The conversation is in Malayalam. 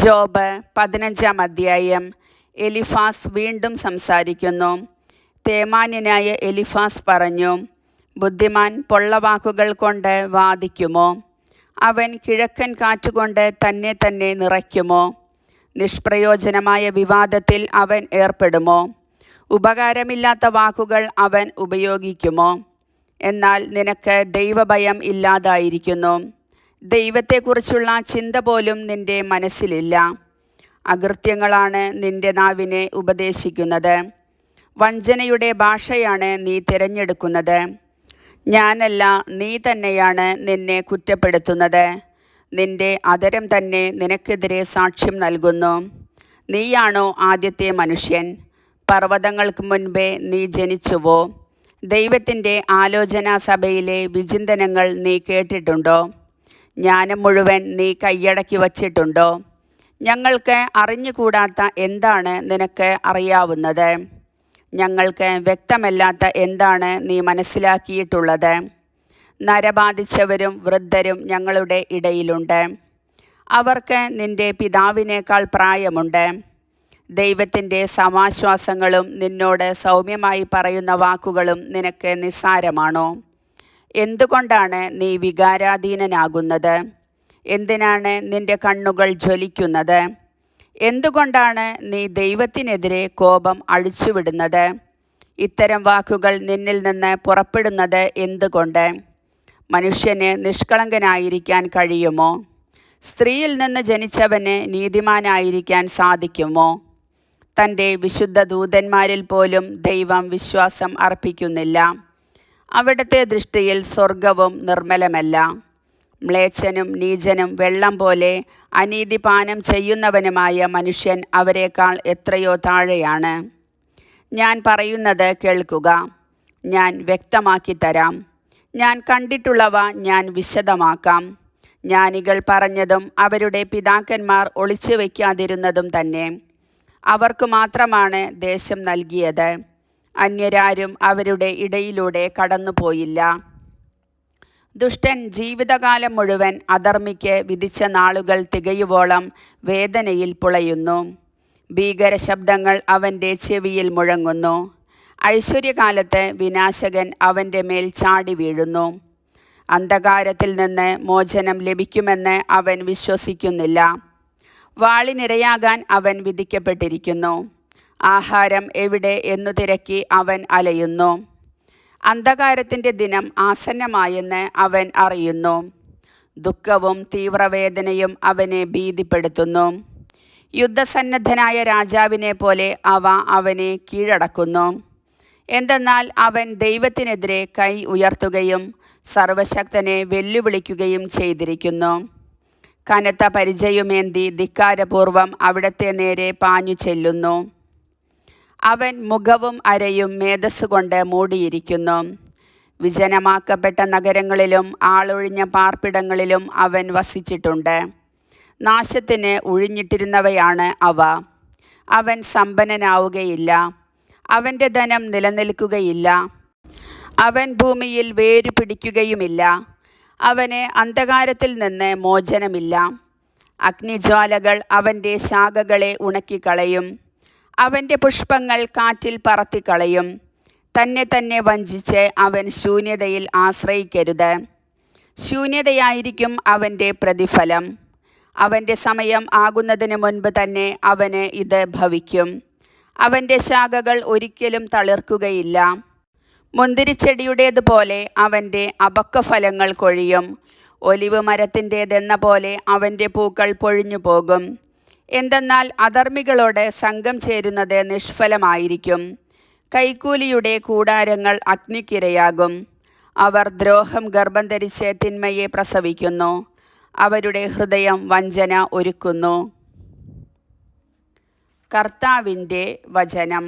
ജോബ് 15-ാം അധ്യായം. എലിഫാസ് വീണ്ടും സംസാരിക്കുന്നു. തേമാന്യനായ എലിഫാസ് പറഞ്ഞു, ബുദ്ധിമാൻ പൊള്ളവാക്കുകൾ കൊണ്ട് വാദിക്കുമോ? അവൻ കിഴക്കൻ കാറ്റുകൊണ്ട് തന്നെ തന്നെ നിറയ്ക്കുമോ? നിഷ്പ്രയോജനമായ വിവാദത്തിൽ അവൻ ഏർപ്പെടുമോ? ഉപകാരമില്ലാത്ത വാക്കുകൾ അവൻ ഉപയോഗിക്കുമോ? എന്നാൽ നിനക്ക് ദൈവഭയം ഇല്ലാതായിരിക്കുന്നു. ദൈവത്തെക്കുറിച്ചുള്ള ചിന്ത പോലും നിന്റെ മനസ്സിലില്ല. അകൃത്യങ്ങളാണ് നിന്റെ നാവിനെ ഉപദേശിക്കുന്നത്. വഞ്ചനയുടെ ഭാഷയാണ് നീ തിരഞ്ഞെടുക്കുന്നത്. ഞാനല്ല, നീ തന്നെയാണ് നിന്നെ കുറ്റപ്പെടുത്തുന്നത്. നിന്റെ അധരം തന്നെ നിനക്കെതിരെ സാക്ഷ്യം നൽകുന്നു. നീയാണോ ആദ്യത്തെ മനുഷ്യൻ? പർവ്വതങ്ങൾക്ക് മുൻപേ നീ ജനിച്ചുവോ? ദൈവത്തിൻ്റെ ആലോചനാ സഭയിലെ വിചിന്തനങ്ങൾ നീ കേട്ടിട്ടുണ്ടോ? ജ്ഞാനം മുഴുവൻ നീ കൈയടക്കി വച്ചിട്ടുണ്ടോ? ഞങ്ങൾക്ക് അറിഞ്ഞുകൂടാത്ത എന്താണ് നിനക്ക് അറിയാവുന്നത്? ഞങ്ങൾക്ക് വ്യക്തമല്ലാത്ത എന്താണ് നീ മനസ്സിലാക്കിയിട്ടുള്ളത്? നരബാധിച്ചവരും വൃദ്ധരും ഞങ്ങളുടെ ഇടയിലുണ്ട്. അവർക്ക് നിന്റെ പിതാവിനേക്കാൾ പ്രായമുണ്ട്. ദൈവത്തിൻ്റെ സമാശ്വാസങ്ങളും നിന്നോട് സൗമ്യമായി പറയുന്ന വാക്കുകളും നിനക്ക് നിസ്സാരമാണോ? എന്തുകൊണ്ടാണ് നീ വികാരാധീനനാകുന്നത്? എന്തിനാണ് നിന്റെ കണ്ണുകൾ ജ്വലിക്കുന്നത്? എന്തുകൊണ്ടാണ് നീ ദൈവത്തിനെതിരെ കോപം അഴിച്ചുവിടുന്നത്? ഇത്തരം വാക്കുകൾ നിന്നിൽ നിന്ന് പുറപ്പെടുന്നത് എന്തുകൊണ്ട്? മനുഷ്യന് നിഷ്കളങ്കനായിരിക്കാൻ കഴിയുമോ? സ്ത്രീയിൽ നിന്ന് ജനിച്ചവന് നീതിമാനായിരിക്കാൻ സാധിക്കുമോ? തൻ്റെ വിശുദ്ധ ദൂതന്മാരിൽ പോലും ദൈവം വിശ്വാസം അർപ്പിക്കുന്നില്ല. അവിടുത്തെ ദൃഷ്ടിയിൽ സ്വർഗവും നിർമ്മലമല്ല. മ്ലേച്ഛനും നീചനും വെള്ളം പോലെ അനീതിപാനം ചെയ്യുന്നവനുമായ മനുഷ്യൻ അവരെക്കാൾ എത്രയോ താഴെയാണ്. ഞാൻ പറയുന്നത് കേൾക്കുക, ഞാൻ വ്യക്തമാക്കി തരാം. ഞാൻ കണ്ടിട്ടുള്ളവ ഞാൻ വിശദമാക്കാം. ജ്ഞാനികൾ പറഞ്ഞതും അവരുടെ പിതാക്കന്മാർ ഒളിച്ചു വയ്ക്കാതിരുന്നതും തന്നെ. അവർക്ക് മാത്രമാണ് ദേശം നൽകിയത്. അന്യരാരും അവരുടെ ഇടയിലൂടെ കടന്നുപോയില്ല. ദുഷ്ടൻ ജീവിതകാലം മുഴുവൻ അധർമ്മിക്ക് വിധിച്ച നാളുകൾ തികയുവോളം വേദനയിൽ പുളയുന്നു. ഭീകര ശബ്ദങ്ങൾ അവൻ്റെ ചെവിയിൽ മുഴങ്ങുന്നു. ഐശ്വര്യകാലത്ത് വിനാശകൻ അവൻ്റെ മേൽ ചാടി വീഴുന്നു. അന്ധകാരത്തിൽ നിന്ന് മോചനം ലഭിക്കുമെന്ന് അവൻ വിശ്വസിക്കുന്നില്ല. വാളിനിരയാകാൻ അവൻ വിധിക്കപ്പെട്ടിരിക്കുന്നു. ആഹാരം എവിടെ എന്നു തിരക്കി അവൻ അലയുന്നു. അന്ധകാരത്തിൻ്റെ ദിനം ആസന്നമായെന്ന് അവൻ അറിയുന്നു. ദുഃഖവും തീവ്രവേദനയും അവനെ ഭീതിപ്പെടുത്തുന്നു. യുദ്ധസന്നദ്ധനായ രാജാവിനെ പോലെ അവ അവനെ കീഴടക്കുന്നു. എന്തെന്നാൽ അവൻ ദൈവത്തിനെതിരെ കൈ ഉയർത്തുകയും സർവശക്തനെ വെല്ലുവിളിക്കുകയും ചെയ്തിരിക്കുന്നു. കനത്ത പരിചയമേന്തി ധിക്കാരപൂർവം അവിടത്തെ നേരെ പാഞ്ഞു ചെല്ലുന്നു. അവൻ മുഖവും അരയും മേധസ്സുകൊണ്ട് മൂടിയിരിക്കുന്നു. വിജനമാക്കപ്പെട്ട നഗരങ്ങളിലും ആളൊഴിഞ്ഞ പാർപ്പിടങ്ങളിലും അവൻ വസിച്ചിട്ടുണ്ട്. നാശത്തിന് ഒഴിഞ്ഞിട്ടിരുന്നവയാണ് അവ. അവൻ സമ്പന്നനാവുകയില്ല. അവൻ്റെ ധനം നിലനിൽക്കുകയില്ല. അവൻ ഭൂമിയിൽ വേരു പിടിക്കുകയുമില്ല. അവന് അന്ധകാരത്തിൽ നിന്ന് മോചനമില്ല. അഗ്നിജ്വാലകൾ അവൻ്റെ ശാഖകളെ ഉണക്കിക്കളയും. അവൻ്റെ പുഷ്പങ്ങൾ കാറ്റിൽ പറത്തിക്കളയും. തന്നെ തന്നെ വഞ്ചിച്ച് അവൻ ശൂന്യതയിൽ ആശ്രയിക്കരുത്. ശൂന്യതയായിരിക്കും അവൻ്റെ പ്രതിഫലം. അവൻ്റെ സമയം ആകുന്നതിന് മുൻപ് തന്നെ അവന് ഇത് ഭവിക്കും. അവൻ്റെ ശാഖകൾ ഒരിക്കലും തളിർക്കുകയില്ല. മുന്തിരിച്ചെടിയുടേതുപോലെ അവൻ്റെ അബക്കഫലങ്ങൾ കൊഴിയും. ഒലിവ് മരത്തിൻ്റേതെന്ന പോലെ അവൻ്റെ പൂക്കൾ പൊഴിഞ്ഞു പോകും. എന്തെന്നാൽ അധർമ്മികളോട് സംഘം ചേരുന്നത് നിഷ്ഫലമായിരിക്കും. കൈക്കൂലിയുടെ കൂടാരങ്ങൾ അഗ്നിക്കിരയാകും. അവർ ദ്രോഹം ഗർഭം ധരിച്ച് തിന്മയെ പ്രസവിക്കുന്നു. അവരുടെ ഹൃദയം വഞ്ചന ഒരുക്കുന്നു. കർത്താവിൻ്റെ വചനം.